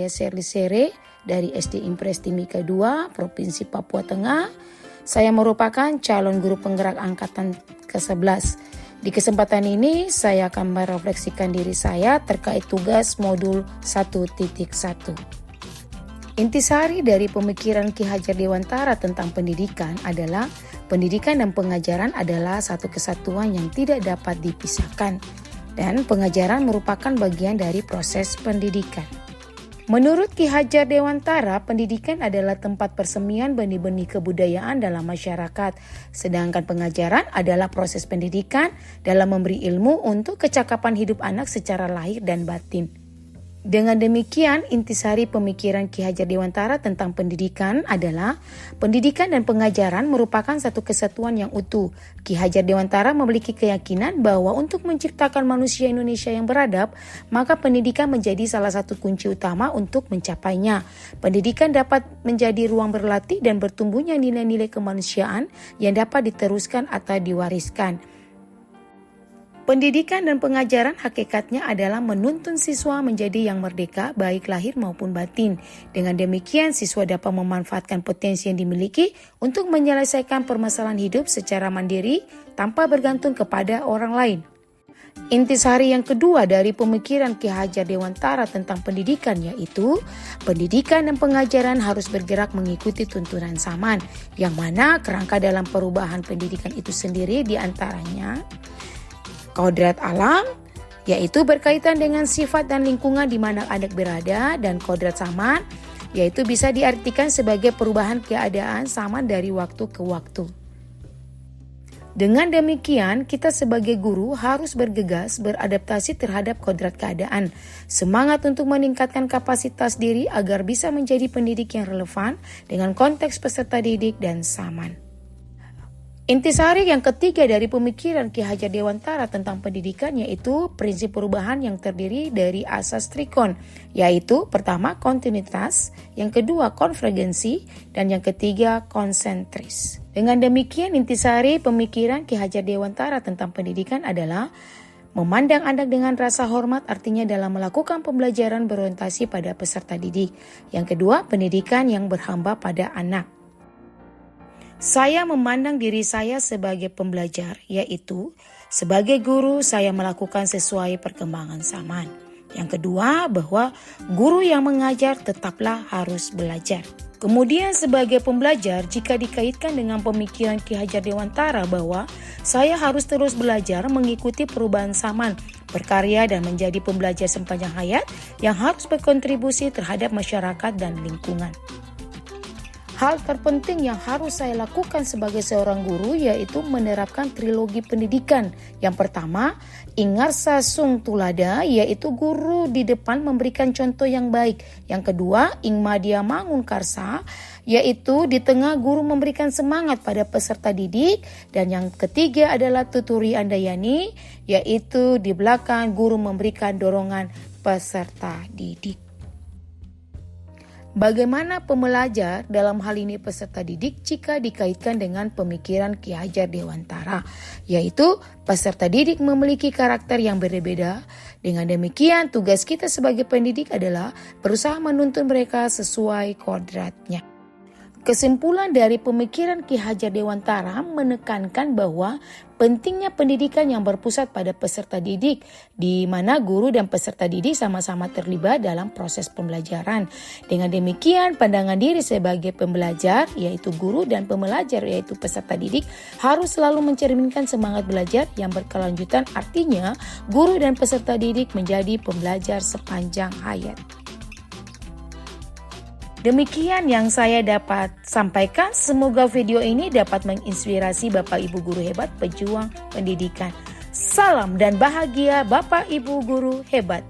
Saya Sherly Sere dari SD Impres Timika II, Provinsi Papua Tengah. Saya merupakan calon guru penggerak angkatan ke-11. Di kesempatan ini saya akan merefleksikan diri saya terkait tugas modul 1.1. Intisari dari pemikiran Ki Hajar Dewantara tentang pendidikan adalah pendidikan dan pengajaran adalah satu kesatuan yang tidak dapat dipisahkan, dan pengajaran merupakan bagian dari proses pendidikan. Menurut Ki Hajar Dewantara, pendidikan adalah tempat persemian benih-benih kebudayaan dalam masyarakat, sedangkan pengajaran adalah proses pendidikan dalam memberi ilmu untuk kecakapan hidup anak secara lahir dan batin. Dengan demikian, intisari pemikiran Ki Hajar Dewantara tentang pendidikan adalah pendidikan dan pengajaran merupakan satu kesatuan yang utuh. Ki Hajar Dewantara memiliki keyakinan bahwa untuk menciptakan manusia Indonesia yang beradab, maka pendidikan menjadi salah satu kunci utama untuk mencapainya. Pendidikan dapat menjadi ruang berlatih dan bertumbuhnya nilai-nilai kemanusiaan yang dapat diteruskan atau diwariskan. Pendidikan dan pengajaran hakikatnya adalah menuntun siswa menjadi yang merdeka baik lahir maupun batin. Dengan demikian siswa dapat memanfaatkan potensi yang dimiliki untuk menyelesaikan permasalahan hidup secara mandiri tanpa bergantung kepada orang lain. Intisari yang kedua dari pemikiran Ki Hajar Dewantara tentang pendidikan yaitu pendidikan dan pengajaran harus bergerak mengikuti tuntunan zaman, yang mana kerangka dalam perubahan pendidikan itu sendiri diantaranya kodrat alam, yaitu berkaitan dengan sifat dan lingkungan di mana anak berada, dan kodrat zaman, yaitu bisa diartikan sebagai perubahan keadaan zaman dari waktu ke waktu. Dengan demikian, kita sebagai guru harus bergegas beradaptasi terhadap kodrat keadaan, semangat untuk meningkatkan kapasitas diri agar bisa menjadi pendidik yang relevan dengan konteks peserta didik dan zaman. Intisari yang ketiga dari pemikiran Ki Hajar Dewantara tentang pendidikan yaitu prinsip perubahan yang terdiri dari asas trikon, yaitu pertama kontinuitas, yang kedua konvergensi, dan yang ketiga konsentris. Dengan demikian intisari pemikiran Ki Hajar Dewantara tentang pendidikan adalah memandang anak dengan rasa hormat, artinya dalam melakukan pembelajaran berorientasi pada peserta didik. Yang kedua, pendidikan yang berhamba pada anak. Saya memandang diri saya sebagai pembelajar, yaitu sebagai guru saya melakukan sesuai perkembangan zaman. Yang kedua, bahwa guru yang mengajar tetaplah harus belajar. Kemudian sebagai pembelajar, jika dikaitkan dengan pemikiran Ki Hajar Dewantara bahwa saya harus terus belajar mengikuti perubahan zaman, berkarya dan menjadi pembelajar sepanjang hayat yang harus berkontribusi terhadap masyarakat dan lingkungan. Hal terpenting yang harus saya lakukan sebagai seorang guru yaitu menerapkan trilogi pendidikan. Yang pertama, Ingarsa Sung Tulada, yaitu guru di depan memberikan contoh yang baik. Yang kedua, Ingmadia Mangun Karsa, yaitu di tengah guru memberikan semangat pada peserta didik. Dan yang ketiga adalah Tuturi Andayani, yaitu di belakang guru memberikan dorongan peserta didik. Bagaimana pembelajar dalam hal ini peserta didik jika dikaitkan dengan pemikiran Ki Hajar Dewantara, yaitu peserta didik memiliki karakter yang berbeda. Dengan demikian tugas kita sebagai pendidik adalah berusaha menuntun mereka sesuai kodratnya. Kesimpulan dari pemikiran Ki Hajar Dewantara menekankan bahwa pentingnya pendidikan yang berpusat pada peserta didik, di mana guru dan peserta didik sama-sama terlibat dalam proses pembelajaran. Dengan demikian, pandangan diri sebagai pembelajar, yaitu guru, dan pembelajar, yaitu peserta didik, harus selalu mencerminkan semangat belajar yang berkelanjutan. Artinya, guru dan peserta didik menjadi pembelajar sepanjang hayat. Demikian yang saya dapat sampaikan. Semoga video ini dapat menginspirasi Bapak Ibu guru hebat pejuang pendidikan. Salam dan bahagia Bapak Ibu guru hebat.